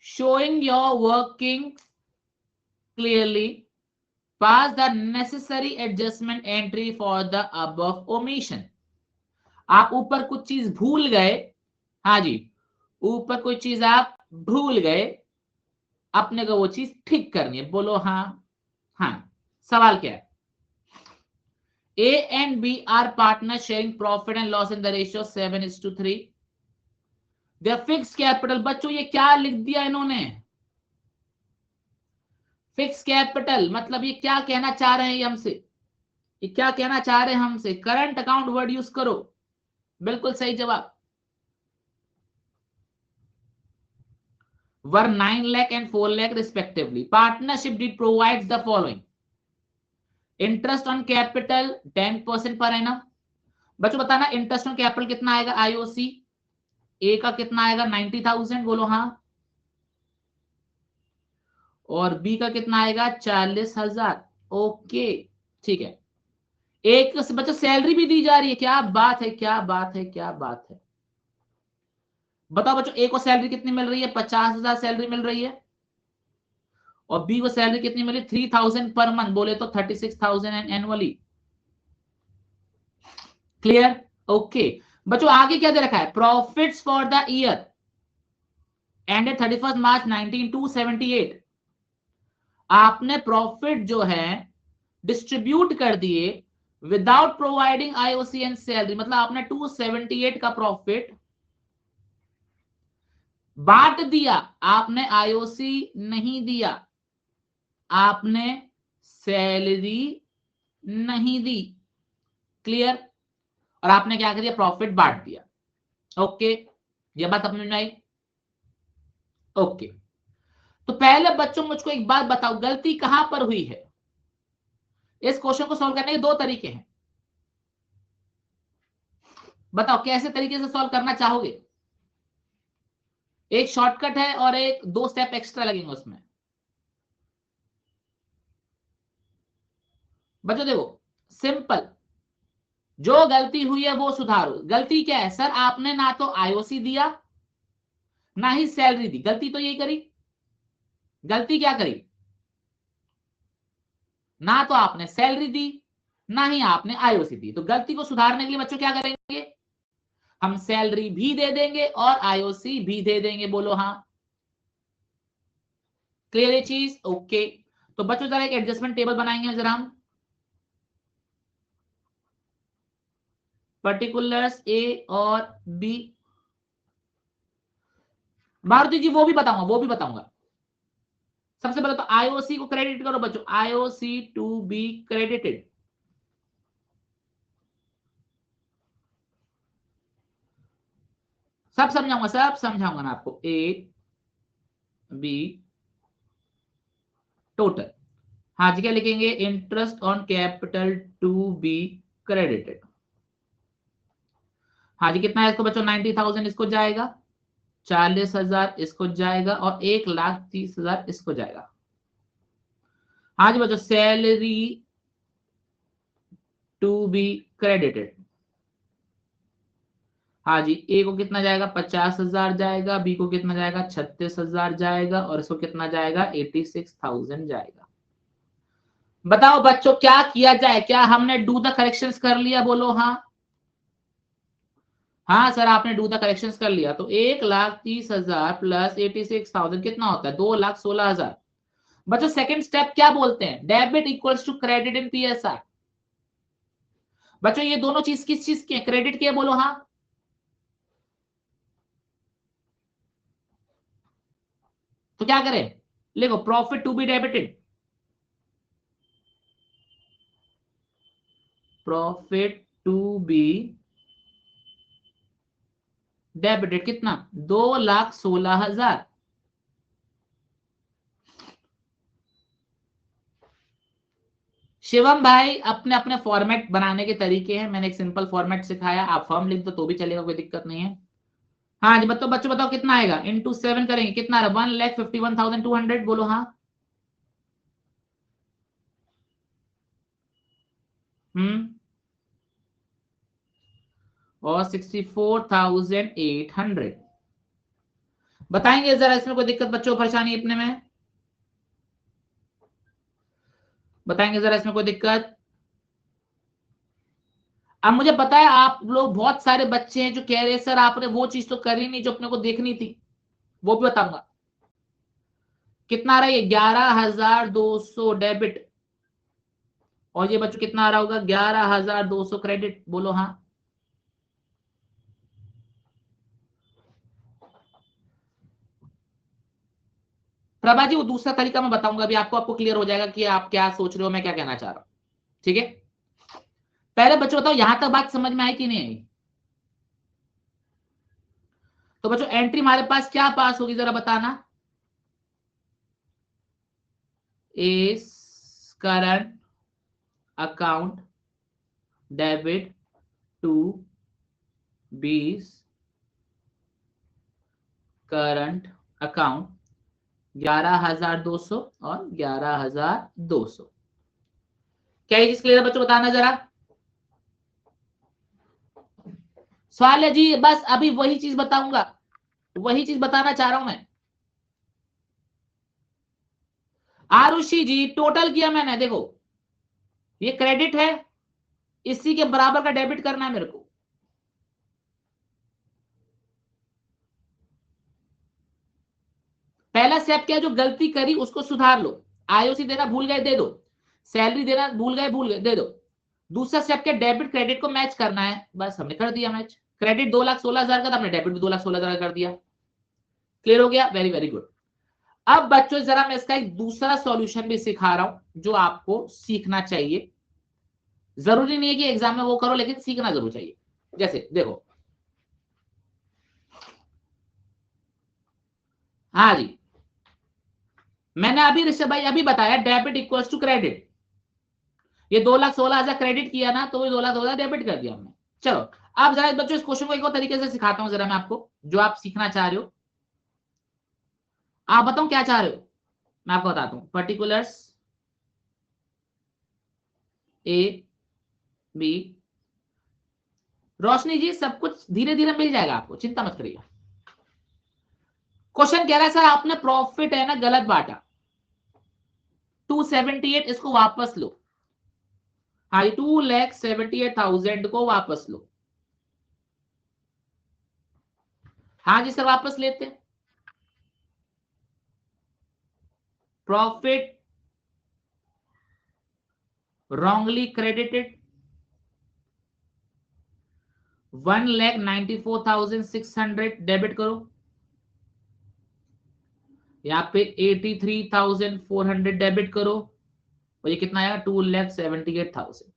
showing your working clearly, pass the necessary adjustment entry for the above omission. आप ऊपर कुछ चीज भूल गए, हाँ जी, ऊपर कोई चीज आप भूल गए, अपने को वो चीज ठीक करनी है, बोलो हाँ। हाँ, सवाल क्या है? A and B are partners sharing profit and loss in the ratio 7:3. Their fixed capital, बच्चों ये क्या लिख दिया इन्होंने? फिक्स कैपिटल मतलब ये क्या कहना चाह रहे हैं ये हमसे? ये क्या कहना चाह रहे हैं हमसे? करंट अकाउंट वर्ड यूज करो, बिल्कुल सही जवाब। वर 9 lakh and 4 lakh respectively. Partnership did provides the following: interest on capital 10% per annum. बच्चों बताना इंटरेस्ट ऑन कैपिटल कितना आएगा? आईओसी ए का कितना आएगा? 90,000, बोलो हाँ। और बी का कितना आएगा? 40,000। ओके, ठीक है। एक बच्चों सैलरी भी दी जा रही है, क्या बात है, क्या बात है, क्या बात है। बताओ बच्चों, ए को सैलरी कितनी मिल रही है? 50,000 सैलरी मिल रही है। और बी को सैलरी कितनी मिली? 3,000 पर मंथ, बोले तो 36,000 एनुअली। क्लियर? ओके बच्चों, आगे क्या दे रखा है? Profits for the year ended 31 मार्च 1978। आपने प्रॉफिट जो है डिस्ट्रीब्यूट कर दिए without providing IOC and salary, मतलब आपने 278 का प्रॉफिट बांट दिया, आपने आईओसी नहीं दिया, आपने सैलरी नहीं दी। क्लियर? और आपने क्या कर दिया? प्रॉफिट बांट दिया। ओके, ये बात समझ में आई? ओके, तो पहले बच्चों मुझको एक बात बताओ, गलती कहां पर हुई है? इस क्वेश्चन को सॉल्व करने के दो तरीके हैं, बताओ कैसे तरीके से सॉल्व करना चाहोगे? एक शॉर्टकट है और एक 2 स्टेप एक्स्ट्रा लगेंगे उसमें। बच्चों देखो, सिंपल, जो गलती हुई है वो सुधारो। गलती क्या है सर? आपने ना तो आईओसी दिया ना ही सैलरी दी, गलती तो यही करी। गलती क्या करी? ना तो आपने सैलरी दी ना ही आपने आईओसी दी। तो गलती को सुधारने के लिए बच्चों क्या करेंगे? हम सैलरी भी दे देंगे और आईओसी भी दे देंगे, बोलो हाँ। क्लियर ये चीज? ओके, तो बच्चों जरा एक एडजस्टमेंट टेबल बनाएंगे जरा हम। पर्टिकुलर्स ए और बी, मारुति जी वो भी बताऊंगा, वो भी बताऊंगा। सबसे पहले तो आईओसी को क्रेडिट करो बच्चों, आईओसी टू बी क्रेडिटेड। सब समझाऊंगा, सब समझाऊंगा मैं आपको। ए बी टोटल, हाँ जी, क्या लिखेंगे? Interest on capital to be credited. हाँ जी, कितना है इसको बच्चों? 90,000 इसको जाएगा, 40,000 इसको जाएगा और 1,30,000 इसको जाएगा। हाँ जी बच्चों, सैलरी टू बी क्रेडिटेड। हाँ जी, ए को कितना जाएगा? 50,000 जाएगा, बी को कितना जाएगा? 36,000 जाएगा और इसको कितना जाएगा? 86,000 जाएगा। बताओ बच्चों क्या किया जाए? क्या हमने डू द करेक्शंस कर लिया? बोलो हाँ। हाँ सर, आपने डू द करेक्शंस कर लिया। तो 1,30,000 प्लस 86,000 कितना होता है? 2,16,000। बच्चों सेकंड स्टेप क्या बोलते हैं? Debit equals to credit in PSR. बच्चों ये दोनों चीज किस चीज की है? क्रेडिट की है, बोलो हाँ। तो क्या करें? लिखो profit to be debited, profit to be debited कितना? 2,16,000। शिवम भाई, अपने अपने फॉर्मेट बनाने के तरीके हैं, मैंने एक सिंपल फॉर्मेट सिखाया, आप फॉर्म लिख दो तो भी चलेगा, कोई दिक्कत नहीं है। हाँ जी बच्चों, बच्चों बताओ कितना आएगा? इंटू 7 करेंगे, कितना आ रहा? 1,51,200, बोलो हाँ। हम्म, और 64,800। बताएंगे जरा इसमें कोई दिक्कत बच्चों परेशानी अपने में? बताएंगे जरा इसमें कोई दिक्कत? अब मुझे पता है आप लोग बहुत सारे बच्चे हैं जो कह रहे हैं सर आपने वो चीज तो करी नहीं जो अपने को देखनी थी, वो भी बताऊंगा। कितना आ रहा है ये? 11,200 डेबिट। और ये बच्चों कितना आ रहा होगा? 11,200 क्रेडिट। बोलो हाँ। प्रभा जी वो दूसरा तरीका मैं बताऊंगा अभी आपको, आपको क्लियर हो जाएगा कि आप क्या सोच रहे हो, मैं क्या कहना चाह रहा हूं। ठीक है, पहले बच्चों बताओ यहां तक बात समझ में आई कि नहीं आई? तो बच्चों एंट्री हमारे पास क्या पास होगी जरा बताना। इस करंट अकाउंट डेबिट टू बीस करंट अकाउंट 11,200 और 11,200। क्या ये चीज क्लियर है बच्चों? बताना जरा। सवाल है जी, बस अभी वही चीज बताऊंगा, वही चीज बताना चाह रहा हूं मैं। आरुषि जी टोटल किया मैंने, देखो ये क्रेडिट है, इसी के बराबर का डेबिट करना है मेरे को। पहला स्टेप क्या है? जो गलती करी उसको सुधार लो। आईओसी देना भूल गए दे दो, सैलरी देना भूल गए दे दो। दूसरा स्टेप क्या? डेबिट क्रेडिट को मैच करना है, बस हमने कर दिया मैच। क्रेडिट 2,16,000 का था, हमने डेबिट भी 2,16,000 कर दिया। क्लियर हो गया? Very very good. अब बच्चों जरा मैं इसका एक दूसरा सॉल्यूशन भी सिखा रहा हूं जो आपको सीखना चाहिए। जरूरी नहीं है कि एग्जाम में वो करो, लेकिन सीखना जरूर चाहिए। जैसे देखो, हाँ जी, मैंने अभी ऋषभ भाई अभी बताया डेबिट इक्वल्स टू क्रेडिट। ये 2,16,000 क्रेडिट किया ना, तो ये 2,16,000 डेबिट कर दिया हमने। चलो अब जरा बच्चों इस क्वेश्चन को एक और तरीके से सिखाता हूं जरा मैं आपको, जो आप सीखना चाह रहे हो। आप बताओ क्या चाह रहे हो, मैं आपको बताता हूं। पर्टिकुलर्स ए बी, रोशनी जी सब कुछ धीरे धीरे मिल जाएगा आपको, चिंता मत करिए। क्वेश्चन कह रहा है सर आपने प्रॉफिट है ना गलत बांटा, 278, इसको वापस लो। हाँ 2,78,000 को वापस लो। हाँ जी सर वापस लेते हैं। प्रॉफिट wrongly credited 1,94,600 डेबिट करो। यहाँ पे 83,400 डेबिट करो, और ये कितना आएगा? 2,78,000।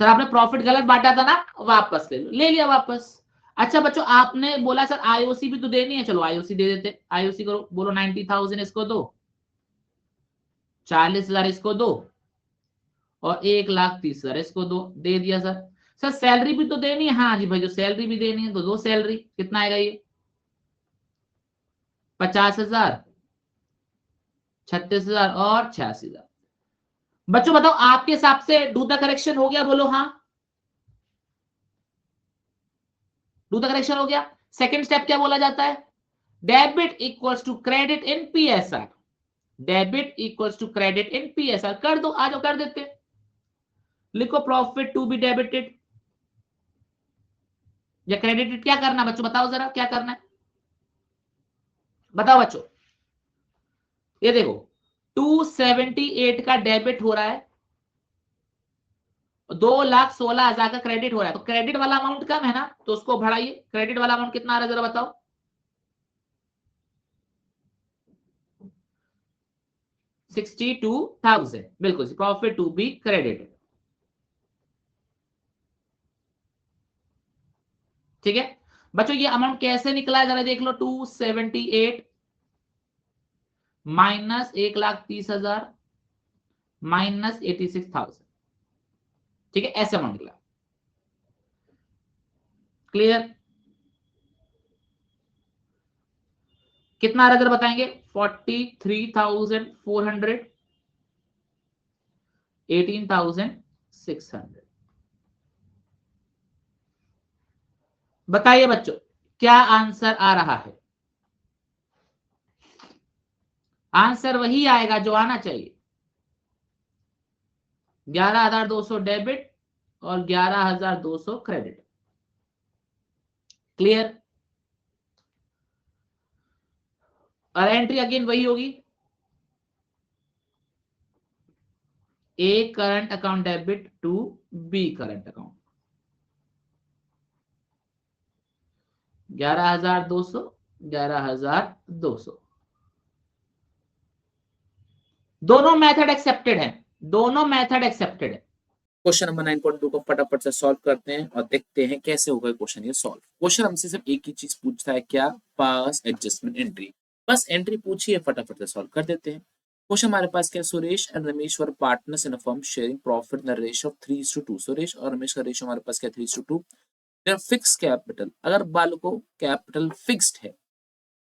सर आपने प्रॉफिट गलत बांटा था ना, वापस ले लो। ले लिया वापस। अच्छा बच्चों आपने बोला सर आईओसी भी तो देनी है, चलो आईओसी दे देते। आईओसी करो, बोलो 90,000 इसको दो, 40,000 इसको दो, और 1,30,000 इसको दो। दे दिया सर। सर सैलरी भी तो देनी है, हाँ जी भाई जो सैलरी भी देनी है तो दो सैलरी। कितना आएगा ये? 50,000, 36,000 और 86,000। बच्चों बताओ आपके हिसाब से डू द करेक्शन हो गया? बोलो हाँ। डू द करेक्शन हो गया। सेकंड स्टेप क्या बोला जाता है? Debit equals to credit in PSR. Debit equals to credit in PSR कर दो, आ जाओ कर देते। लिखो प्रॉफिट टू बी डेबिटेड या क्रेडिटेड, क्या करना बच्चों बताओ जरा, क्या करना है बताओ बच्चों। ये देखो 278 का डेबिट हो रहा है, 2,16,000 का क्रेडिट हो रहा है, तो क्रेडिट वाला अमाउंट कम है ना, तो उसको बढ़ाइए। क्रेडिट वाला अमाउंट कितना आ रहा है जरा बताओ? 62,000। बिल्कुल, प्रॉफिट टू बी क्रेडिटेड। ठीक है बच्चों, ये अमाउंट कैसे निकला है जरा देख लो। 278 माइनस 1,30,000 माइनस 86,000। ठीक है, ऐसे अमाउंट निकला। क्लियर? कितना आ रहा है जरा बताएंगे? 43,400, 18,600। बताइए बच्चों क्या आंसर आ रहा है? आंसर वही आएगा जो आना चाहिए, 11,200 डेबिट और 11,200 क्रेडिट। क्लियर? और एंट्री अगेन वही होगी, A current account debit to B current account, 11,200 11,200। दोनों मेथड एक्सेप्टेड है, दोनों मेथड एक्सेप्टेड है। क्वेश्चन नंबर 9.2 को फटाफट से सॉल्व करते हैं और देखते हैं कैसे होगा क्वेश्चन ये सॉल्व। क्वेश्चन हमसे सिर्फ एक ही चीज पूछता है, क्या? पास एडजस्टमेंट एंट्री। बस एंट्री पूछी है, फटाफट से सॉल्व कर देते हैं। क्वेश्चन हमारे पास क्या? Suresh and Ramesh were partners in a firm sharing profit in the ratio of 3:2। Suresh और रमेश का रेशियो हमारे पास क्या? 3:2। देयर फिक्स कैपिटल, अगर बाल को कैपिटल फिक्स्ड है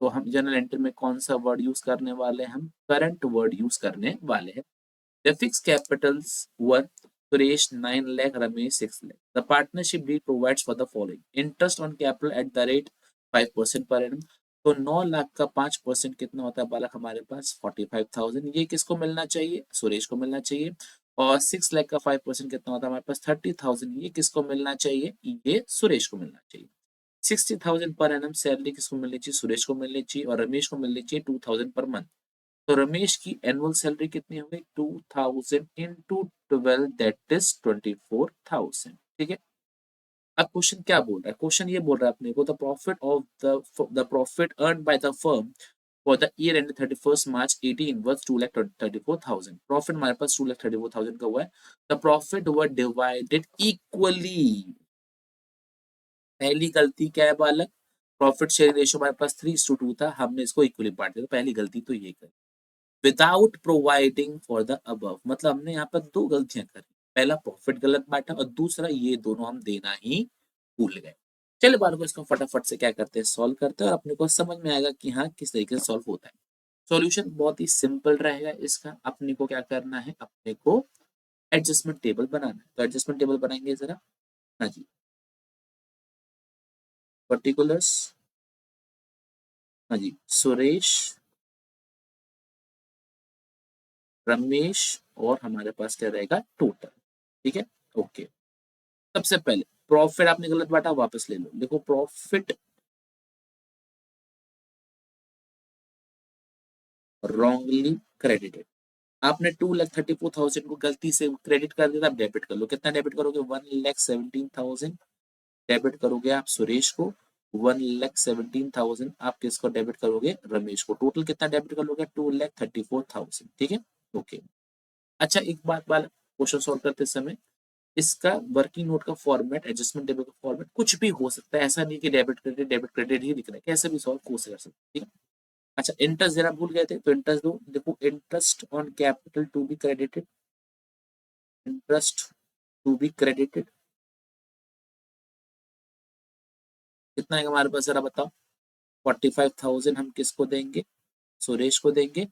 तो हम जनरल एंट्री में कौन सा वर्ड यूज करने वाले हैं? हम करंट वर्ड यूज करने वाले हैं। The fixed capitals were Suresh 9 lakh, Ramesh 6 lakh. The partnership deed provides for the following: interest on capital at the rate 5% per annum. तो 9 लाख का 5% कितना होता है बालक हमारे पास? 45,000। ये किसको मिलना चाहिए? सुरेश को मिलना चाहिए। और 6 लाख का 5% कितना होता है हमारे पास? 30,000। ये किसको मिलना चाहिए? ये सुरेश को मिलना चाहिए। 60,000 पर एनम सैलरी किसको मिलनी चाहिए? सुरेश को मिलनी चाहिए। और रमेश को मिलनी चाहिए 2,000 पर मंथ। तो रमेश की एनुअल सैलरी कितनी हो गई? 2,000 इंटू 12, दैट इज 24,000। ठीक है। अब क्वेश्चन क्या बोल रहा है? क्वेश्चन ये बोल रहा है अपने को, the profit of the profit earn by the firm for the year and 31 March 18 was 2,34,000। Profit हमारे पास 2,34,000 का हुआ है। The profit were divided equally. पहली गलती क्या है बालक? प्रॉफिट शेयरिंग रेशियो हमारे पास 3:2 था, हमने इसको इक्वली बांट दिया। पहली गलती तो ये करी without providing for the above, मतलब हमने यहाँ पर दो गलतियां करी। पहला प्रॉफिट गलत बांटा और दूसरा ये दोनों हम देना ही भूल गए। चलिए बार को इसको फटाफट से क्या करते हैं? सॉल्व करते हैं और अपने को समझ में आएगा कि हाँ किस तरीके से सॉल्व होता है। सॉल्यूशन बहुत ही सिंपल रहेगा इसका। अपने को क्या करना है? अपने को एडजस्टमेंट टेबल बनाना है। तो एडजस्टमेंट टेबल बनाएंगे जरा। हाँ जी, पर्टिकुलर्स, हाँ जी, सुरेश, रमेश और हमारे पास क्या रहेगा? टोटल। ठीक है, ओके। सबसे पहले प्रॉफिट आपने गलत बांटा, वापस ले लो। देखो प्रॉफिट रॉन्गली क्रेडिटेड। आपने 2,34,000 को गलती से क्रेडिट कर दिया, आप डेबिट कर लो। कितना डेबिट करोगे? 1,17,000 डेबिट करोगे आप सुरेश को। 1,17,000 आप किसको डेबिट करोगे? रमेश को। टोटल कितना डेबिट कर लोगे? 2,34,000। ठीक है, ओके। अच्छा एक बात बाल, क्वेश्चन सॉल्व करते समय इसका वर्किंग नोट का फॉर्मेट, एडजस्टमेंट टेबल का फॉर्मेट कुछ भी हो सकता है। ऐसा नहीं कि डेबिट क्रेडिट ही दिख रहा है, कैसे भी सॉल्व हो सकता है। ठीक है। अच्छा इंटरेस्ट देना भूल गए थे, तो इंटरेस्ट दो। देखो interest on capital to be credited, interest to be credited कितना है हमारे पास जरा बताओ? 45,000 हम किसको देंगे? सुरेश को देंगे।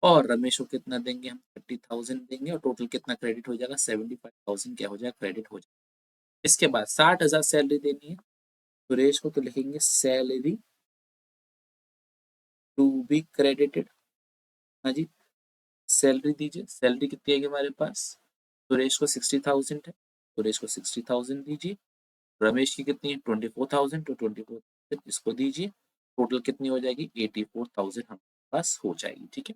और रमेश को कितना देंगे? हम 30,000 देंगे। और टोटल कितना क्रेडिट हो जाएगा? 75,000 क्या हो जाएगा? क्रेडिट हो जाएगा। इसके बाद 60,000 सैलरी देनी है सुरेश को, तो लिखेंगे सैलरी टू बी क्रेडिटेड। हाँ जी, सैलरी दीजिए। सैलरी कितनी है हमारे पास? सुरेश को 60,000 है, सुरेश को 60,000 दीजिए। रमेश की कितनी है? 24,000, तो 24,000 इसको दीजिए। टोटल कितनी हो जाएगी? 84,000 हमारे पास हो जाएगी। ठीक है।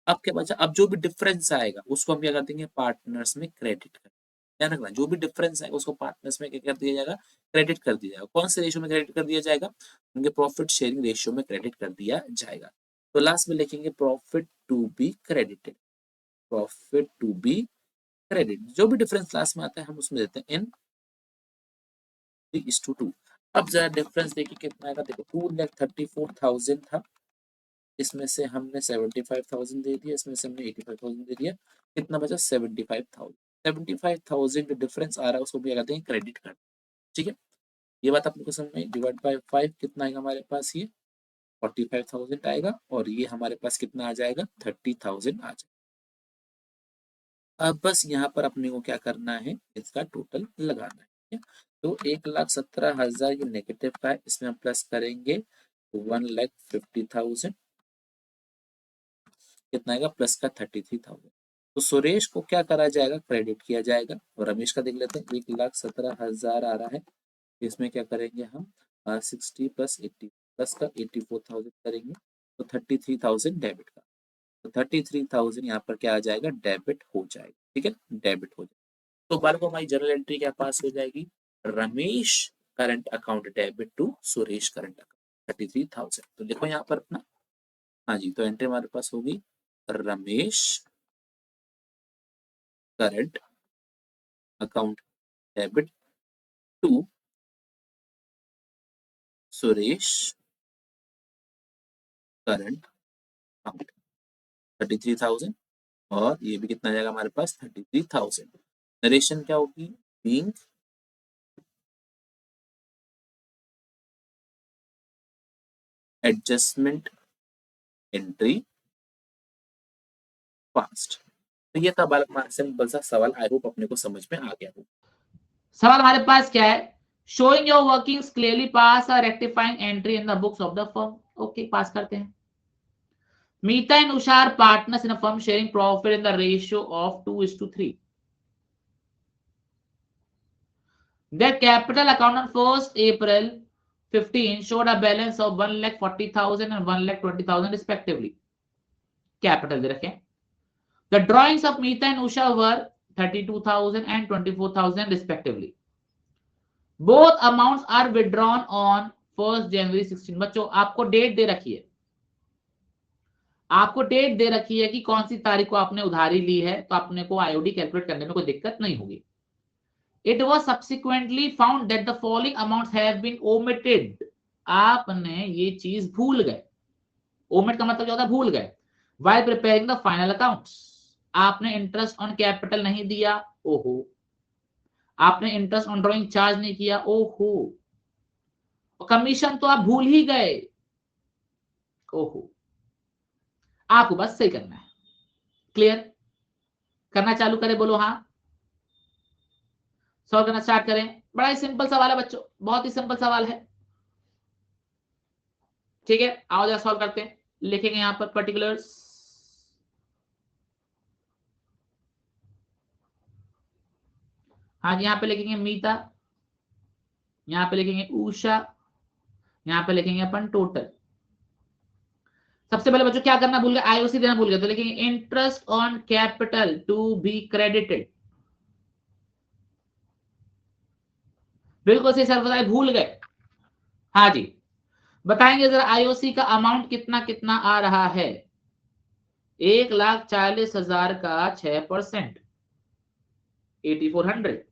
अब क्या बचा? अब जो भी डिफरेंस आएगा उसको हम क्या कर देंगे? पार्टनर्स में क्रेडिट कर। ध्यान रखना, जो भी डिफरेंस आएगा उसको पार्टनर्स में क्या कर दिया जाएगा? क्रेडिट कर दिया जाएगा। कौन से रेशियो में क्रेडिट कर दिया जाएगा? उनके प्रॉफिट शेयरिंग रेशियो में क्रेडिट कर दिया जाएगा। तो लास्ट में लिखेंगे profit to be credited, profit to be credit. जो भी डिफरेंस क्लास में आता है हम उसमें देते हैं इन 3:2। अब जरा डिफरेंस देखिए कितना आएगा। देखो 2,34,000 था, इसमें से हमने 75,000 दे दिया, इसमें से हमने 85,000 दे दिया। कितना बचा? 75,000। 75,000 जो डिफरेंस आ रहा है उसको भी कहते हैं क्रेडिट कार्ड। ठीक है, ये बात आपको समझ में? डिवाइड बाय 5 कितना आएगा हमारे पास? ये 45,000 आएगा। और ये हमारे पास कितना आ जाएगा? 30,000 आ जाएगा। अब बस यहाँ पर अपने को क्या करना है? इसका टोटल लगाना है। ठीक है? तो 1,17,000 ये नेगेटिव का है, इसमें हम प्लस करेंगे 1,50,000। कितना आएगा प्लस का 33,000। तो सुरेश को क्या करा जाएगा, क्रेडिट किया जाएगा। और रमेश का देख लेते हैं, 1,17,000 आ रहा है, इसमें क्या करेंगे हम 60 प्लस 80 प्लस का 84,000 करेंगे, तो 33,000 डेबिट का, तो 33,000 यहाँ पर क्या आ जाएगा, डेबिट हो जाएगा। ठीक है, डेबिट हो जाएगा। तो बालकों हमारी जर्नल एंट्री क्या पास हो जाएगी, Ramesh current account debit to Suresh current account 33,000। तो देखो यहाँ पर अपना, हाँ जी, तो एंट्री हमारे पास होगी Ramesh current account debit to Suresh current account 33,000, और ये भी कितना जाएगा हमारे पास 33,000। नरेशन क्या होगी, बीइंग एडजस्टमेंट एंट्री फास्ट। तो ये था बालक हमारा सिंपल सा सवाल, आई होप अपने को समझ में आ गया हो। सवाल हमारे पास क्या है, showing your workings clearly pass और rectifying entry in the books of the firm. Okay, pass करते हैं। Meeta and Usha are partners in a firm sharing profit in the ratio of 2:3. Their capital account on 1st April 15 showed a balance of 1,40,000 and 1,20,000 respectively. Capital दे रखें. The drawings of Meeta and Usha were 32,000 and 24,000 respectively. Both amounts are withdrawn on 1st January 16. बच्चों आपको date दे रखी है, आपको date दे रखी है कि कौन सी तारीख को आपने उधारी ली है, तो आपने को आईओडी कैलकुलेट करने में कोई दिक्कत नहीं होगी। It was subsequently found that the following amounts have been omitted. आपने ये चीज भूल गए। ओमिट का मतलब क्या होता है, भूल गए। While preparing the final accounts, आपने इंटरेस्ट ऑन कैपिटल नहीं दिया, ओहो। आपने इंटरेस्ट ऑन ड्रॉइंग चार्ज नहीं किया, ओहो। कमीशन तो आप भूल ही गए, ओहो। आपको बस सही करना है। क्लियर? करना चालू करें, बोलो हाँ। सॉल्व करना स्टार्ट करें। बड़ा ही सिंपल सवाल है बच्चों, बहुत ही सिंपल सवाल है। ठीक है, आओ जरा सॉल्व करते हैं। लिखेंगे यहां पर पर्टिकुलर्स, हाँ जी, यहाँ पे लिखेंगे मीता, यहाँ पे लिखेंगे उषा, यहाँ पे लिखेंगे अपन टोटल। सबसे पहले बच्चों क्या करना भूल गए, आईओसी देना भूल गए, तो लिखेंगे interest on capital to be credited. बिल्कुल सही सर, बताए भूल गए। हाँ जी, बताएंगे जरा आईओसी का अमाउंट कितना कितना आ रहा है। 1,40,000 का 6%, 8400।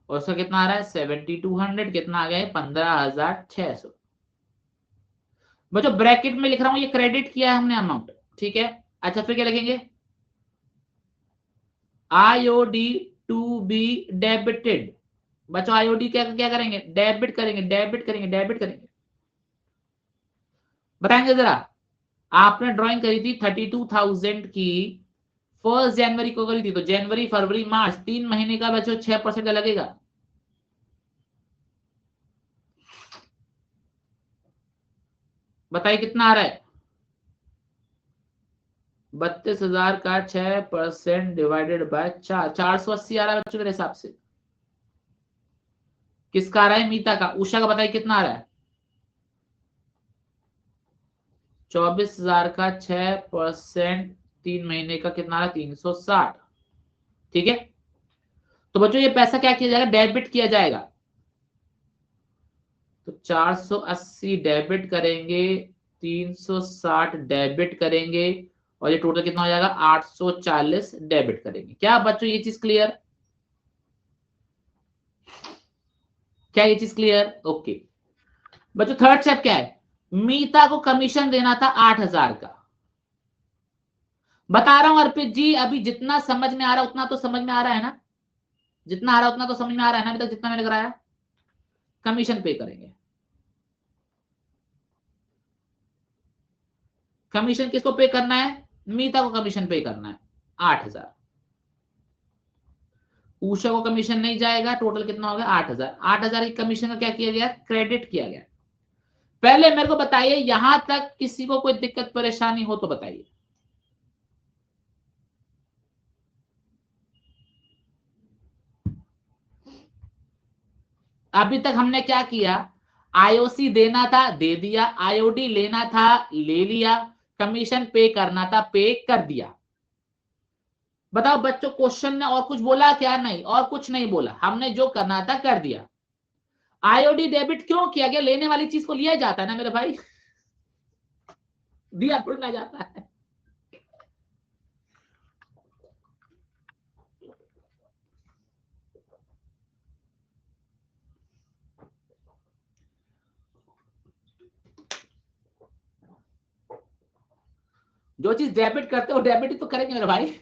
और उसका कितना आ रहा है 7200, कितना आ गया है 15,600। बच्चों ब्रैकेट में लिख रहा हूं, ये क्रेडिट किया है हमने अमाउंट, ठीक है। अच्छा फिर क्या लिखेंगे, आईओडी टू बी डेबिटेड। बच्चों आईओडी क्या क्या करेंगे, डेबिट करेंगे, डेबिट करेंगे, डेबिट करेंगे। बताएंगे जरा, आपने ड्राइंग करी थी 32,000 की, 1 जनवरी को करी थी, तो जनवरी फरवरी मार्च 3 महीने का बच्चों 6% का लगेगा। बताइए कितना आ रहा है, 32,000 का 6% डिवाइडेड बाय 480 आ रहा है बच्चों मेरे हिसाब से। किसका आ रहा है, मीता का। उषा का बताइए कितना आ रहा है, 24,000 का 6%, 3 महीने का कितना आ रहा है 360। ठीक है, तो बच्चों ये पैसा क्या किया जाएगा, डेबिट किया जाएगा। तो 480 डेबिट करेंगे, 360 डेबिट करेंगे, और ये टोटल कितना हो जाएगा 840 डेबिट करेंगे। क्या बच्चों ये चीज क्लियर, क्या ये चीज क्लियर? ओके बच्चों, थर्ड स्टेप क्या है, मीता को कमीशन देना था 8,000 का। बता रहा हूं अर्पित जी, अभी जितना समझ में आ रहा है उतना तो समझ में आ रहा है ना, जितना आ रहा है उतना तो समझ में आ रहा है ना अभी तक जितना मैंने कराया। कमीशन पे करेंगे, कमीशन किसको पे करना है, मीता को कमीशन पे करना है 8,000। उषा को कमीशन नहीं जाएगा, टोटल कितना हो गया 8,000। 8,000 की कमीशन का क्या किया गया, क्रेडिट किया गया। पहले मेरे को बताइए, यहां तक किसी को कोई दिक्कत परेशानी हो तो बताइए। अभी तक हमने क्या किया, आईओसी देना था दे दिया, आईओडी लेना था ले लिया, कमीशन पे करना था पे कर दिया। बताओ बच्चों, क्वेश्चन ने और कुछ बोला क्या? नहीं, और कुछ नहीं बोला, हमने जो करना था कर दिया। आईओडी डेबिट क्यों किया गया? लेने वाली चीज को लिया जाता है ना मेरे भाई, दिया थोड़ी ना जाता है। जो चीज डेबिट करते हो डेबिट ही तो करेंगे मेरे भाई।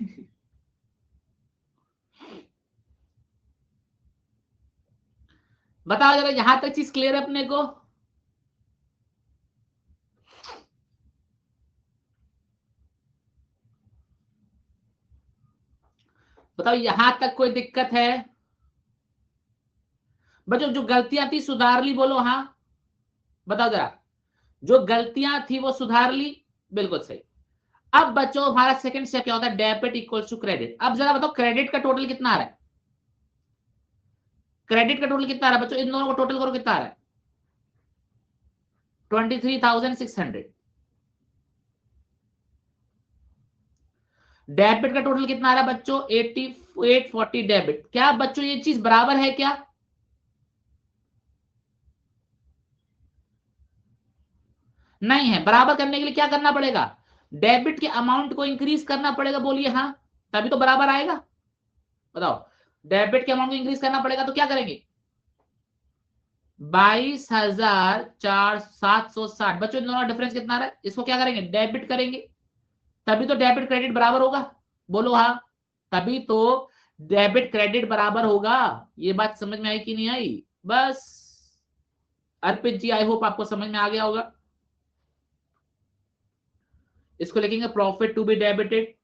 बताओ जरा, यहां तक चीज क्लियर है अपने को? बताओ यहां तक कोई दिक्कत है? बच्चों जो गलतियां थी सुधार ली, बोलो हाँ। बताओ जरा, जो गलतियां थी वो सुधार ली, बिल्कुल सही। अब बच्चों हमारा सेकंड स्टेप क्या होता है? Debit equals to credit. अब जरा बताओ क्रेडिट का टोटल कितना आ रहा है? क्रेडिट का टोटल कितना आ रहा है बच्चों? इन दोनों को टोटल करो, कितना आ रहा है? 23,600। डेबिट का टोटल कितना आ रहा है बच्चों? 8840 डेबिट। क्या बच्चों ये चीज बराबर है क्या? नहीं है। बराबर करने के लिए क्या करना पड़ेगा? डेबिट के अमाउंट को इंक्रीज करना पड़ेगा, बोलिए हाँ, तभी तो बराबर आएगा। बताओ, डेबिट के अमाउंट को इंक्रीज करना पड़ेगा तो क्या करेंगे? 22,760। बच्चों इन दोनों डिफरेंस कितना आ रहा है? इसको क्या करेंगे? डेबिट करेंगे, तभी तो डेबिट क्रेडिट बराबर होगा, बोलो हाँ। तभी तो डेबिट क्रेडिट बराबर होगा। ये बात समझ में आई कि नहीं आई? बस, अर्पित जी आई होप आपको समझ में आ गया होगा। इसको लिखेंगे प्रॉफिट टू बी डेबिटेड।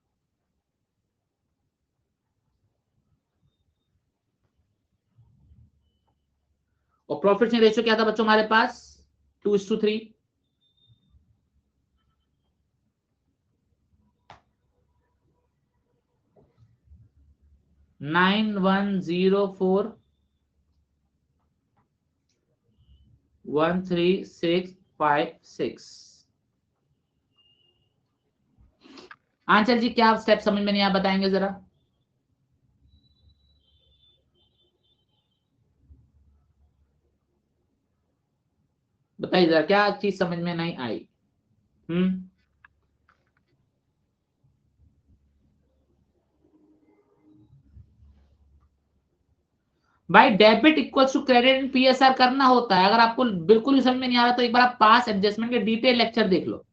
और प्रॉफिट रेशियो क्या था बच्चों हमारे पास? 2:3। 9104 13656। आंचल जी क्या स्टेप समझ में नहीं, आप बताएंगे जरा? बताइए जरा, क्या चीज समझ में नहीं आई? भाई debit equals to credit and PSR करना होता है। अगर आपको बिल्कुल भी समझ में नहीं आ रहा तो एक बार आप पास एडजस्टमेंट के डिटेल लेक्चर देख लो।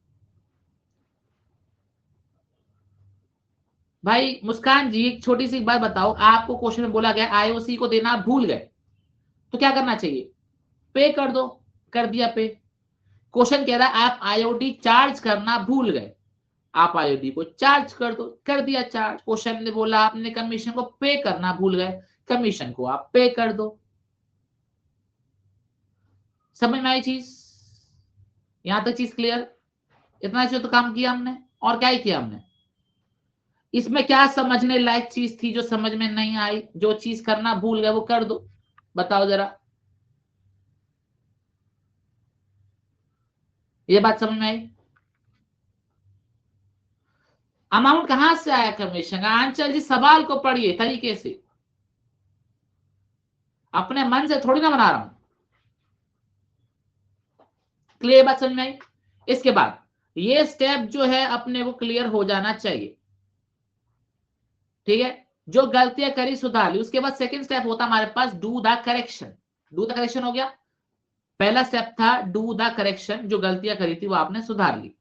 भाई मुस्कान जी, एक छोटी सी बात बताओ, आपको क्वेश्चन में बोला गया आईओसी को देना आप भूल गए, तो क्या करना चाहिए? पे कर दो, कर दिया पे। क्वेश्चन कह रहा है आप आईओडी चार्ज करना भूल गए, आप आईओडी को चार्ज कर दो, कर दिया चार्ज। क्वेश्चन ने बोला आपने कमीशन को पे करना भूल गए, कमीशन को आप पे कर दो। समझ में आई चीज? यहां तक चीज क्लियर? इतना अच्छा तो काम किया हमने, और क्या ही किया हमने? इसमें क्या समझने लायक चीज थी जो समझ में नहीं आई? जो चीज करना भूल गए वो कर दो, बताओ जरा। ये बात समझ में आई? अमाउंट कहां से आया कमीशन का? आंचल जी सवाल को पढ़िए तरीके से, अपने मन से थोड़ी ना बना रहा हूं। क्लियर बात समझ में आई? इसके बाद ये स्टेप जो है अपने को क्लियर हो जाना चाहिए, ठीक है? जो गलतियां करी सुधार ली। उसके बाद सेकंड स्टेप होता हमारे पास do the correction. Do the correction हो गया, पहला स्टेप था डू द करेक्शन, जो गलतियां करी थी वो आपने सुधार ली।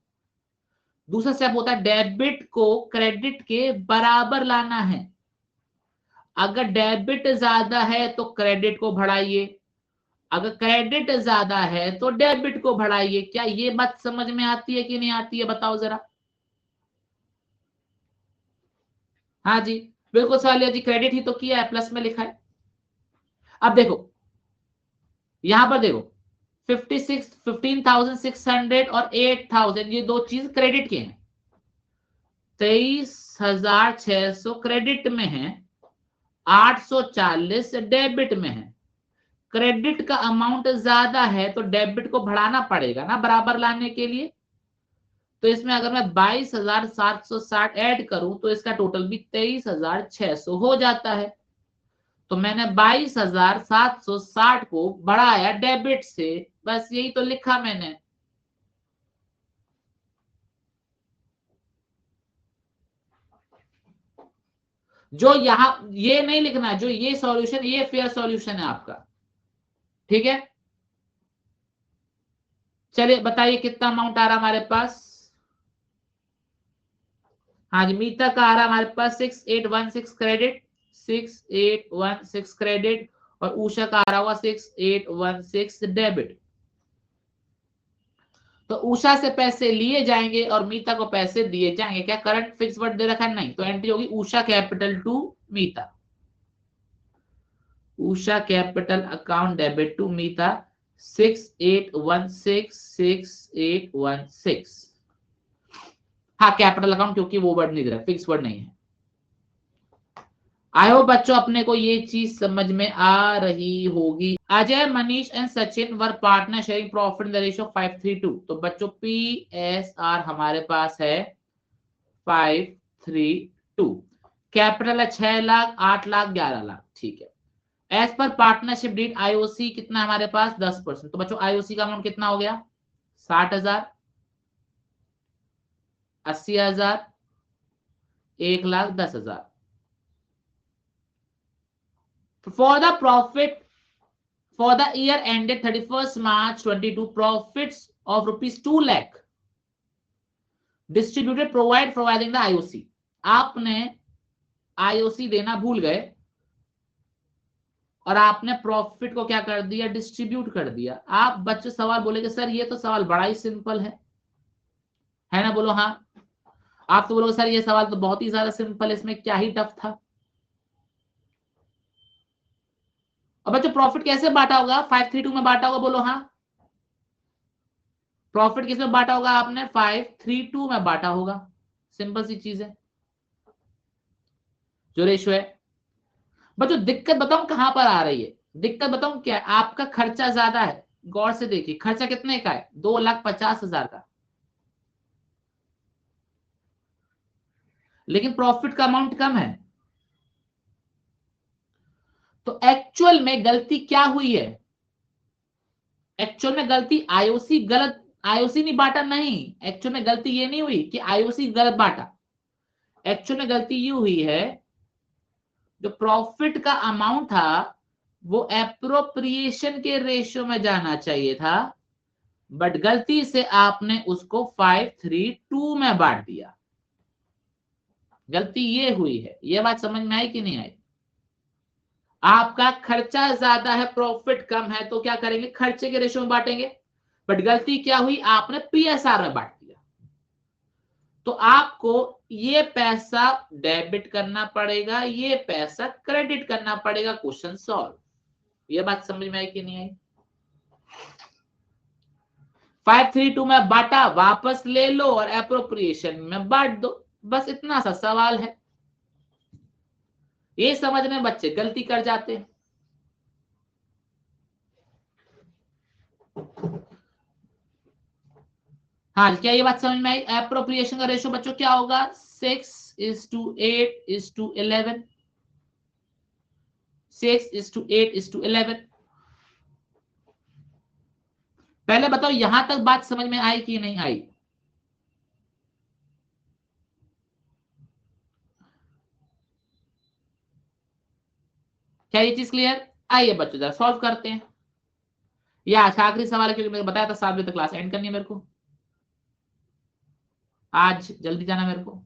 दूसरा स्टेप होता है डेबिट को क्रेडिट के बराबर लाना है। अगर डेबिट ज्यादा है तो क्रेडिट को बढ़ाइए, अगर क्रेडिट ज्यादा है तो डेबिट को बढ़ाइए। क्या ये बात समझ में आती है कि नहीं आती है, बताओ जरा। हाँ जी, बिल्कुल सवालिया जी, क्रेडिट ही तो किया है, प्लस में लिखा है। अब देखो, यहां पर देखो, 15,600 और 8,000, ये दो चीज क्रेडिट के हैं। 23,600 क्रेडिट में है, 840 डेबिट में है। क्रेडिट का अमाउंट ज्यादा है तो डेबिट को बढ़ाना पड़ेगा ना बराबर लाने के लिए। तो इसमें अगर मैं 22,760 ऐड करूं तो इसका टोटल भी 23,600 हो जाता है। तो मैंने 22,760 को बढ़ाया डेबिट से, बस यही तो लिखा मैंने। जो यहां ये नहीं लिखना, जो ये सॉल्यूशन, ये फेयर सॉल्यूशन है आपका, ठीक है। चलिए बताइए कितना अमाउंट आ रहा हमारे पास। हाँ जी, मीता का आ रहा हमारे पास 6816 क्रेडिट, 6816 क्रेडिट, और उषा का आ रहा होगा 6816 डेबिट। तो उषा से पैसे लिए जाएंगे और मीता को पैसे दिए जाएंगे। क्या करंट फिक्स वर्ड दे रखा है? नहीं। तो एंट्री होगी Usha capital to Meeta, Usha capital account debit to Meeta 6816। हाँ कैपिटल अकाउंट, क्योंकि वो वर्ड नहीं दे रहा, फिक्स वर्ड नहीं है। आई होप बच्चों अपने को ये चीज समझ में आ रही होगी। Ajay, Manish and Sachin were partner sharing profit in the ratio 5:3:2। तो बच्चों PSR हमारे पास है 5:3:2। कैपिटल है 6 लाख, 8 लाख, 11 लाख, ठीक है। As per partnership deed IOC कितना हमारे पास 10%। तो बच्चों IOC का अमाउंट कितना हो गया? 60,000, 80,000, 1,10,000। For the profit for the year ended 31st March 22, profits of rupees 2 lakh distributed providing the IOC। आपने IOC देना भूल गए और आपने प्रॉफिट को क्या कर दिया? डिस्ट्रीब्यूट कर दिया। आप बच्चे सवाल बोलेंगे सर ये तो सवाल बड़ा ही सिंपल है ना? बोलो हाँ। आप तो बोलोगे सर ये सवाल तो बहुत ही ज्यादा सिंपल है, इसमें क्या ही टफ था। अब बच्चों प्रॉफिट कैसे बांटा होगा? 5:3:2 में बांटा होगा, बोलो हाँ। प्रॉफिट किसमें बांटा होगा आपने? 5:3:2 में बांटा होगा। सिंपल सी चीज है, जो रेशियो है। बच्चों दिक्कत बताऊं कहां पर आ रही है? दिक्कत बताऊं क्या है? आपका खर्चा ज्यादा है। गौर से देखिए, खर्चा कितने का है? 2,50,000 का, लेकिन प्रॉफिट का अमाउंट कम है। तो एक्चुअल में गलती क्या हुई है? एक्चुअल में गलती आईओसी गलत, आईओसी नहीं बांटा, नहीं। एक्चुअल में गलती ये नहीं हुई कि आईओसी गलत बांटा। एक्चुअल में गलती ये हुई है, जो प्रॉफिट का अमाउंट था वो एप्रोप्रिएशन के रेशियो में जाना चाहिए था, बट गलती से आपने उसको 5:3:2 में बांट दिया। गलती ये हुई है। ये बात समझ में आई कि नहीं आई? आपका खर्चा ज्यादा है, प्रॉफिट कम है, तो क्या करेंगे? खर्चे के रेशियो में बांटेंगे। बट गलती क्या हुई? आपने PSR में बांट दिया। तो आपको ये पैसा डेबिट करना पड़ेगा, ये पैसा क्रेडिट करना पड़ेगा। Question solve. ये बात समझ में आई कि नहीं आई? 5:3:2 में बांटा, वापस ले लो और एप्रोप्रिएशन में बांट दो। बस इतना सा सवाल है। ये समझने में बच्चे गलती कर जाते हैं। हाँ, क्या ये बात समझ में आई? एप्रोप्रिएशन का रेशियो बच्चों क्या होगा? 6:8:11। 6:8:11। पहले बताओ यहां तक बात समझ में आई कि नहीं आई? क्या ये चीज क्लियर? आइए बच्चों जरा सॉल्व करते हैं। ये आज का आखिरी सवाल है, क्योंकि मैंने बताया था 7 बजे तक क्लास एंड करनी है मेरे को। आज जल्दी जाना मेरे को।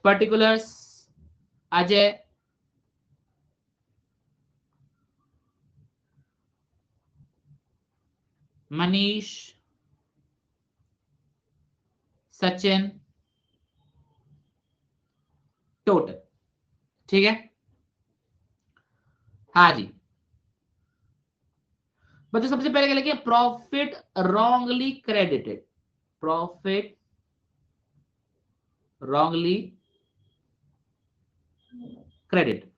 पर्टिकुलर्स अजय, मनीष, सचिन, टोटल, ठीक है। हाँ जी बच्चों, सबसे पहले क्या लिखिए, profit wrongly credited, profit wrongly credit.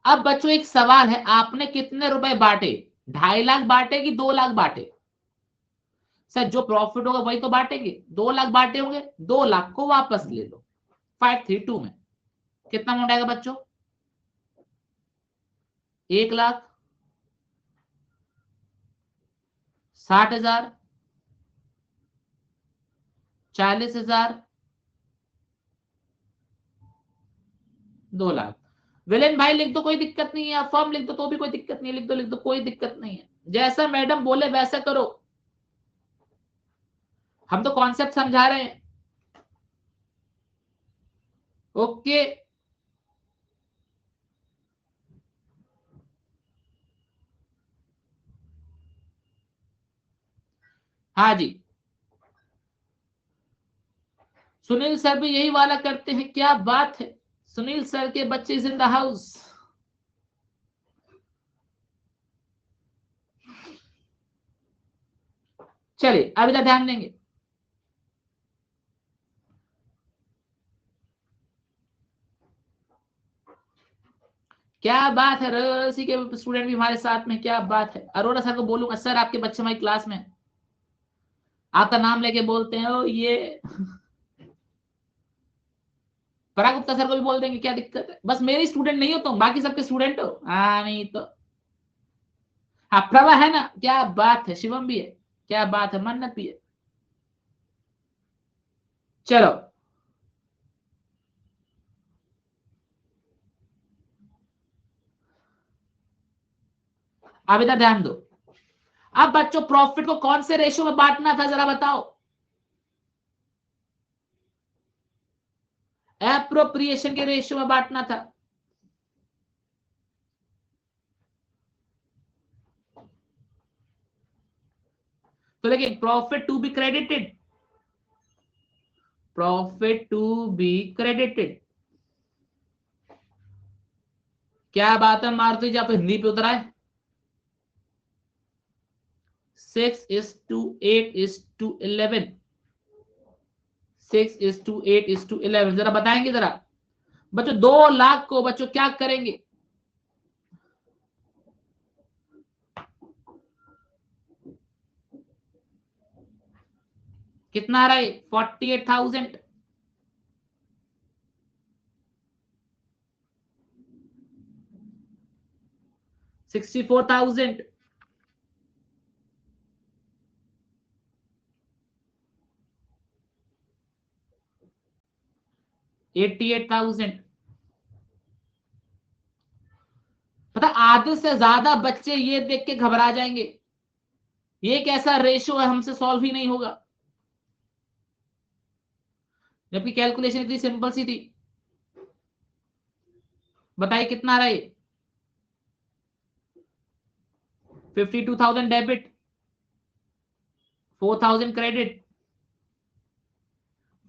अब बच्चों एक सवाल है, आपने कितने रुपए बांटे, 2.5 लाख बांटे कि 2 लाख बांटे? सर जो प्रॉफिट होगा वही तो बांटेंगे, 2 लाख बांटे होंगे, 2 लाख को वापस ले लो 532 में, कितना अमाउंट आएगा बच्चों? 1 लाख 60,000, 40,000, 2 लाख। विलेन भाई लिख दो, कोई दिक्कत नहीं है, फॉर्म लिख दो तो भी कोई दिक्कत नहीं है, लिख दो कोई दिक्कत नहीं है, जैसा मैडम बोले वैसा करो, हम तो कॉन्सेप्ट समझा रहे हैं। ओके हाँ जी, सुनील सर भी यही वाला करते हैं, क्या बात है, सुनील सर के बच्चे इज इन द हाउस। चलिए अब इधर ध्यान देंगे, क्या बात है, रसी के स्टूडेंट भी हमारे साथ में, क्या बात है। अरोड़ा सर को बोलूंगा, सर आपके बच्चे हमारी क्लास में, आपका नाम लेके बोलते हैं ओ ये, पराग गुप्ता सर को भी बोल देंगे, क्या दिक्कत है, बस मेरी स्टूडेंट नहीं हो तुम, बाकी सबके स्टूडेंट हो। हाँ नहीं तो, हाँ प्रभा है ना, क्या बात है, शिवम भी है, क्या बात है, मन्नत भी है। चलो अब इधर ध्यान दो, अब बच्चों प्रॉफिट को कौन से रेशियो में बांटना था जरा बताओ? एप्रोप्रिएशन के रेशियो में बांटना था। तो देखिए, profit to be credited, profit to be credited, क्या बात है मारुति जी, आप हिंदी पे उतर आए। 6:8:11, 6:8:11, जरा बताएंगे जरा बच्चों, 2 लाख को बच्चों क्या करेंगे? कितना आ रहा है? 48,000, 64,000, 88,000। पता आधे से ज्यादा बच्चे ये देख के घबरा जाएंगे, ये कैसा रेशियो है, हमसे सॉल्व ही नहीं होगा, जबकि कैलकुलेशन इतनी सिंपल सी थी। बताइए कितना आ रहा है? 52,000 डेबिट, 4,000 क्रेडिट,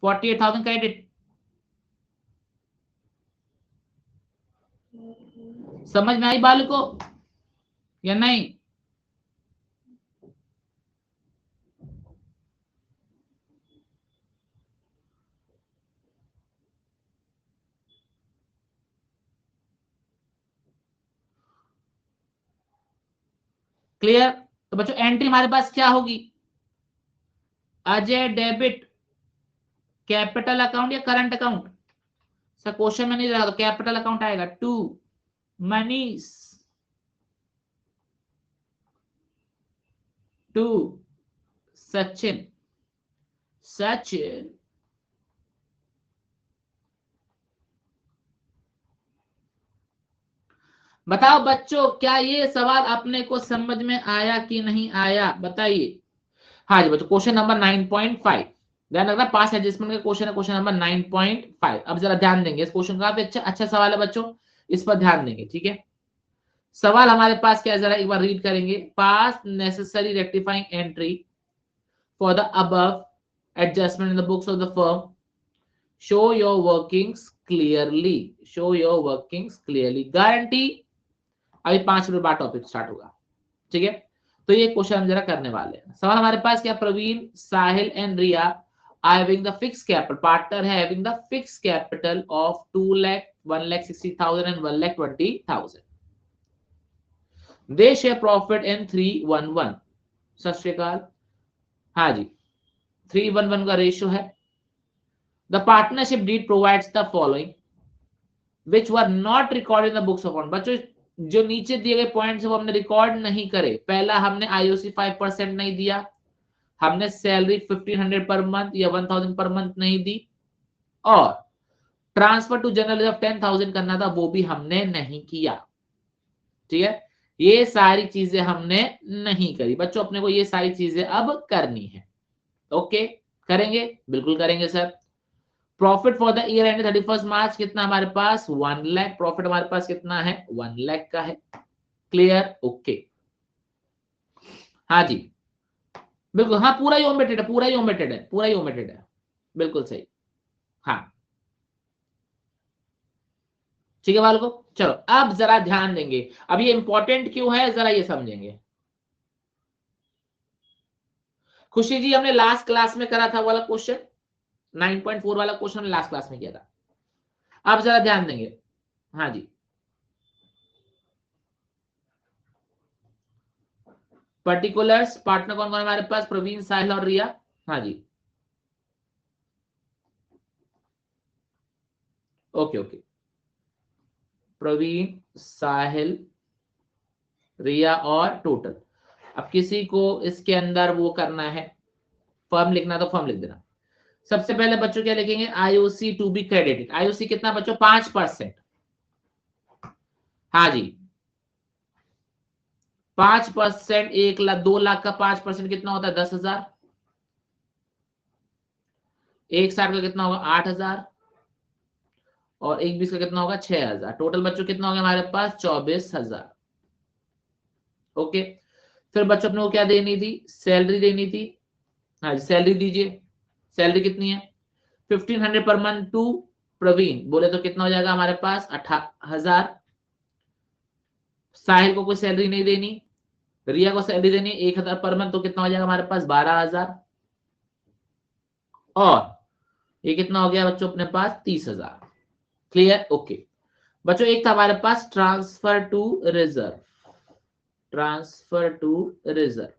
48,000 क्रेडिट। समझ में आई बाल को या नहीं? क्लियर? तो बच्चों एंट्री हमारे पास क्या होगी? अजय डेबिट कैपिटल अकाउंट या करंट अकाउंट? सर क्वेश्चन में नहीं रहा तो कैपिटल अकाउंट आएगा। To Manish, to Sachin, Sachin. बताओ बच्चों, क्या ये सवाल अपने को समझ में आया कि नहीं आया, बताइए। हाँ जी बच्चों, क्वेश्चन नंबर 9.5, ध्यान रखना, पास एडजस्टमेंट का क्वेश्चन है, क्वेश्चन नंबर 9.5। अब जरा ध्यान देंगे, इस क्वेश्चन का काफी अच्छा अच्छा सवाल है बच्चों, इस पर ध्यान देंगे, ठीक है। सवाल हमारे पास क्या है, जरा एक बार रीड करेंगे। पास necessary rectifying entry for the above adjustment in the books of the firm, show your workings clearly, show your workings clearly, guarantee अभी 5 मिनट बाद टॉपिक स्टार्ट होगा, ठीक है। तो ये क्वेश्चन हम जरा करने वाले हैं। सवाल हमारे पास क्या, Praveen, Sahil and Riya having the fixed capital, partner having the fixed capital of 2 lakh, 1,60,000 and 1,20,000. They share profit in 3:1:1. सत श्री अकाल। हाँ जी, 3:1:1 का रेशियो है। The partnership deed provides the following which were not recorded in the books of account. बच्चों जो नीचे दिए गए पॉइंट्स वो हमने रिकॉर्ड नहीं करे। पहला हमने आईओसी 5% नहीं दिया, हमने सैलरी 1500 पर मंथ या 1000 पर मंथ नहीं दी, और ट्रांसफर टू जनरल रिजर्व 10,000 करना था, वो भी हमने नहीं किया, ठीक है। ये सारी चीजें हमने नहीं करी बच्चों, अपने को ये सारी चीजें अब करनी है। ओके, करेंगे, बिल्कुल करेंगे sir. Profit for the year and 31 मार्च कितना हमारे पास, 1 लाख। प्रॉफिट हमारे पास कितना है, 1 लाख का है। Clear, okay. हाँ जी, बिल्कुल, हाँ पूरा ही ओमिटेड है, पूरा ही ओमिटेड है, पूरा ही ओमिटेड है, बिल्कुल सही। हाँ ठीक है बालको, चलो अब जरा ध्यान देंगे। अब ये इंपॉर्टेंट क्यों है जरा ये समझेंगे। खुशी जी, हमने लास्ट क्लास में करा था वाला क्वेश्चन, 9.4 वाला क्वेश्चन हमने लास्ट क्लास में किया था। अब जरा ध्यान देंगे। हाँ जी, पर्टिकुलर्स पार्टनर कौन कौन हमारे पास, प्रवीण, साहिल और रिया। हाँ जी, ओके ओके, प्रवीण, साहिल, रिया और टोटल। अब किसी को इसके अंदर वो करना है, फर्म लिखना तो फर्म लिख देना। सबसे पहले बच्चों क्या लिखेंगे, IOC to be credited. IOC कितना बच्चों, 5%। हाँ जी, 5%, 1 लाख, 2 लाख का 5% कितना होता है, 10,000। 1,60 का कितना होगा, 8,000। और 1,20 का कितना होगा, 6,000। टोटल बच्चों कितना होगा हमारे पास, 24,000। ओके, फिर बच्चों अपने को क्या देनी थी, सैलरी देनी थी। हाँ जी, सैलरी दीजिए। सैलरी कितनी है, 1,500 पर मंथ टू प्रवीण, बोले तो कितना हो जाएगा हमारे पास, 18,000। साहिल को कोई सैलरी नहीं देनी, रिया को सैलरी देनी 1,000 पर मंथ, तो कितना हो जाएगा हमारे पास, 12,000। और ये कितना हो गया बच्चों अपने पास, 30,000। Clear, okay. बच्चों एक था हमारे पास transfer to reserve, transfer to reserve.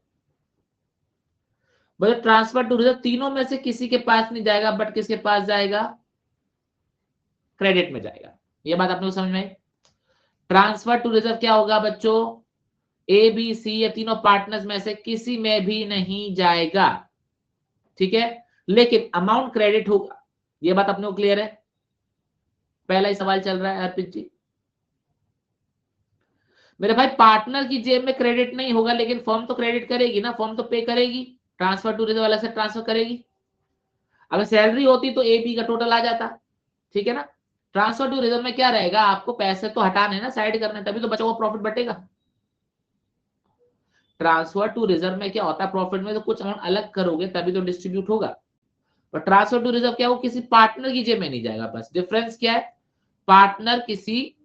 बच्चों ट्रांसफर टू रिजर्व तीनों में से किसी के पास नहीं जाएगा, बट किसके पास जाएगा, क्रेडिट में जाएगा। ये बात आपने को समझ में आई। ट्रांसफर टू रिजर्व क्या होगा बच्चों, ए बी सी या तीनों पार्टनर्स में से किसी में भी नहीं जाएगा, ठीक है, लेकिन अमाउंट क्रेडिट होगा। ये बात अपने को क्लियर है। पहला ही सवाल चल रहा है अर्पित जी। मेरे भाई पार्टनर की जेब में क्रेडिट नहीं होगा, लेकिन फर्म तो क्रेडिट करेगी ना, फर्म तो पे करेगी, ट्रांसफर टू रिजर्व वाला से ट्रांसफर करेगी। अगर सैलरी होती तो ए बी का टोटल आ जाता, ठीक है ना। ट्रांसफर टू रिजर्व में क्या रहेगा, आपको पैसे तो हटाने ना, साइड करने, तभी तो बचा हुआ प्रॉफिट बटेगा। ट्रांसफर टू रिजर्व में क्या होता है, प्रॉफिट में तो कुछ अमाउंट अलग करोगे तभी तो डिस्ट्रीब्यूट होगा। पर ट्रांसफर टू रिजर्व क्या, वो किसी पार्टनर की जेब में नहीं जाएगा। बस डिफरेंस क्या है, पार्टनर किसी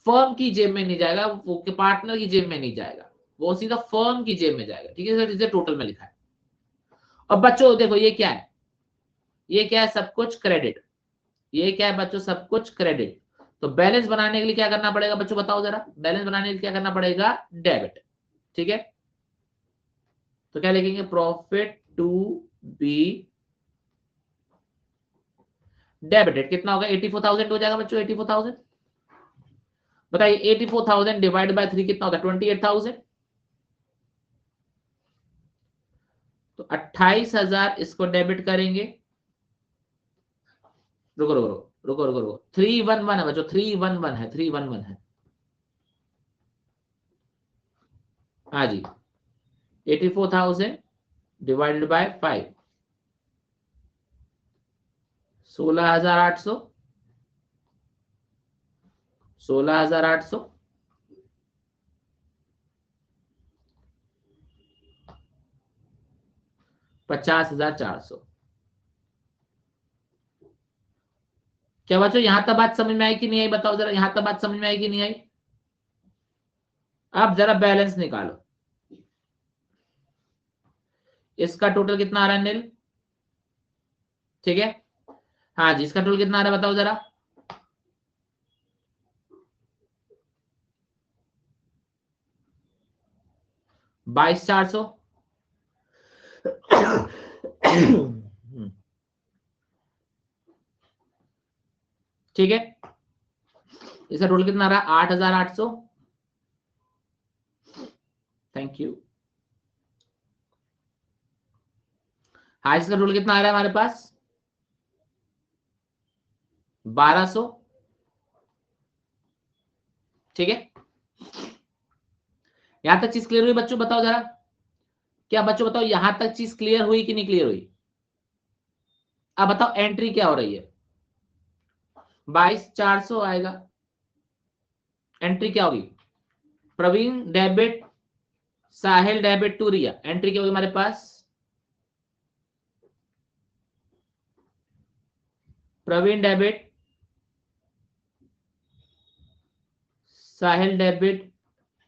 फर्म की जेब में नहीं जाएगा, वो पार्टनर की जेब में नहीं जाएगा, वो सीधा फर्म की जेब में जाएगा, ठीक है सर, इसे टोटल में लिखा है। अब बच्चों देखो ये क्या है, ये क्या है, सब कुछ क्रेडिट। ये क्या है बच्चों, सब कुछ क्रेडिट। तो बैलेंस बनाने के लिए क्या करना पड़ेगा बच्चों, बताओ जरा, बैलेंस बनाने के लिए क्या करना पड़ेगा, डेबिट, ठीक है। तो क्या लिखेंगे, प्रॉफिट टू बी डेबिटेड कितना होगा, 84,000 हो जाएगा बच्चों, 84,000। बताइए 84,000 डिवाइड बाय 3 कितना होता है, 28,000। तो 28,000 इसको डेबिट करेंगे। रुको रुको रुको रुको रुको, 311 है बच्चों, 311 है, 311 है। हाँ जी, 84,000 डिवाइडेड बाय 5, 16,800, 16,800, 50,400। क्या बच्चों यहां तक बात समझ में आई कि नहीं आई, बताओ जरा, यहां तक बात समझ में आई कि नहीं आई। अब जरा बैलेंस निकालो, इसका टोटल कितना आ रहा है नील, ठीक है। हाँ जी, इसका टोटल कितना आ रहा है बताओ जरा। 22,400। ठीक है, इसका टोटल कितना आ रहा है 8,800। Thank you. हाँ, इसका टोटल कितना आ रहा है हमारे पास 1,200। ठीक है, यहां तक चीज क्लियर हुई बच्चों, बताओ जरा। क्या बच्चों बताओ, यहां तक चीज क्लियर हुई कि नहीं क्लियर हुई। अब बताओ एंट्री क्या हो रही है, 22,400 आएगा। एंट्री क्या होगी, Praveen debit, Sahil debit to Riya. Entry क्या होगी हमारे पास, Praveen debit, Sahil debit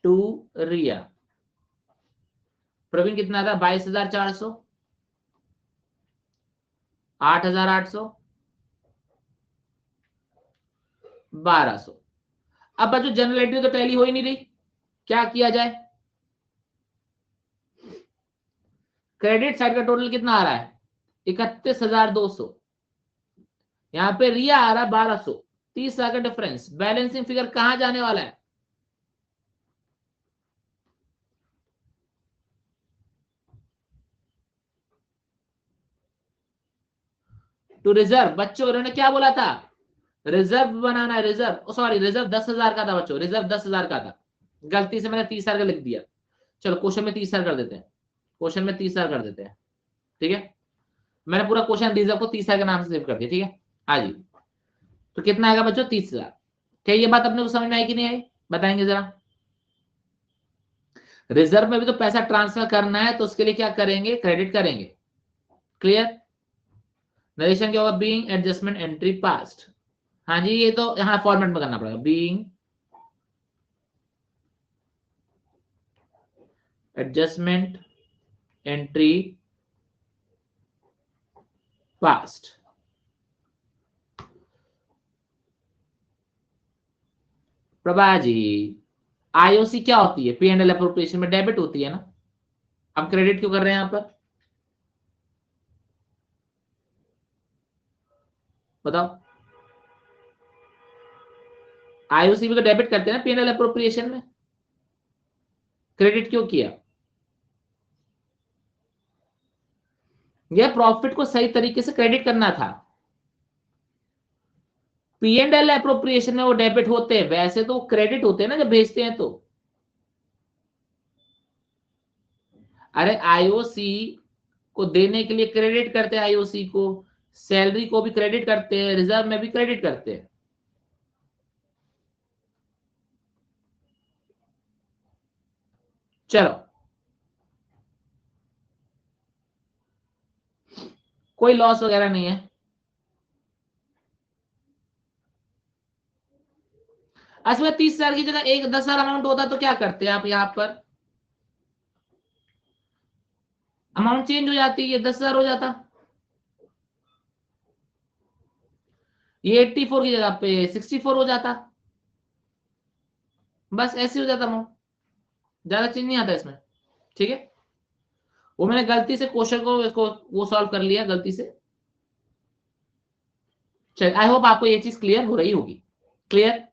to Riya. Praveen कितना था 22,400, 8,800, 1,200। अब बच्चों जनरल एंट्री तो टैली हो ही नहीं रही, क्या किया जाए। क्रेडिट साइड का टोटल कितना आ रहा है 31,200, यहां पे रिया आ रहा है 1,200, 30,000 का डिफरेंस। बैलेंसिंग फिगर कहां जाने वाला है, टू रिजर्व। बच्चों इन्होंने क्या बोला था, रिजर्व बनाना है, रिजर्व, सॉरी रिजर्व 10,000 का था बच्चों, रिजर्व 10,000 का था, गलती से मैंने 30,000 का लिख दिया। चलो क्वेश्चन में 30,000 कर देते हैं, क्वेश्चन में 30,000 कर देते हैं, ठीक है। मैंने पूरा क्वेश्चन रिजर्व को 30,000 के नाम से सेव कर दिया, ठीक है। हाँ जी, तो कितना आएगा बच्चों 30,000। क्या ये बात अपने को समझ में आई कि नहीं आई, बताएंगे जरा। रिजर्व में भी तो पैसा ट्रांसफर करना है, तो उसके लिए क्या करेंगे, क्रेडिट करेंगे। क्लियर, नरेशन क्या होगा, बीइंग एडजस्टमेंट एंट्री पास्ट। हाँ जी, ये तो यहाँ फॉर्मेट में करना पड़ेगा, being adjustment entry passed. Prabha ji, IOC क्या होती है, पी एंड एल अप्रोप्रिएशन में डेबिट होती है ना, हम क्रेडिट क्यों कर रहे हैं यहां पर, बताओ। आईओसी में तो डेबिट करते हैं ना पी एंड एल अप्रोप्रिएशन में, क्रेडिट क्यों किया। यह प्रॉफिट को सही तरीके से क्रेडिट करना था। पी एंड एल अप्रोप्रिएशन में वो डेबिट होते हैं, वैसे तो क्रेडिट होते हैं ना जब भेजते हैं तो। अरे आईओसी को देने के लिए क्रेडिट करते हैं, आईओसी को, सैलरी को भी क्रेडिट करते हैं, रिजर्व में भी क्रेडिट करते हैं। चलो, कोई लॉस वगैरह नहीं है। अच्छा, 30,000 की जगह एक 10,000 अमाउंट होता तो क्या करते हैं आप, यहां पर अमाउंट चेंज हो जाती है, ये 10,000 हो जाता, ये 84 की जगह पे 64 हो जाता, बस ऐसे हो जाता अमाउंट, ज्यादा चेंज नहीं आता इसमें, ठीक है। वो मैंने गलती से क्वेश्चन को इसको वो सॉल्व कर लिया गलती से। चल, आई होप आपको ये चीज क्लियर हो रही होगी, क्लियर।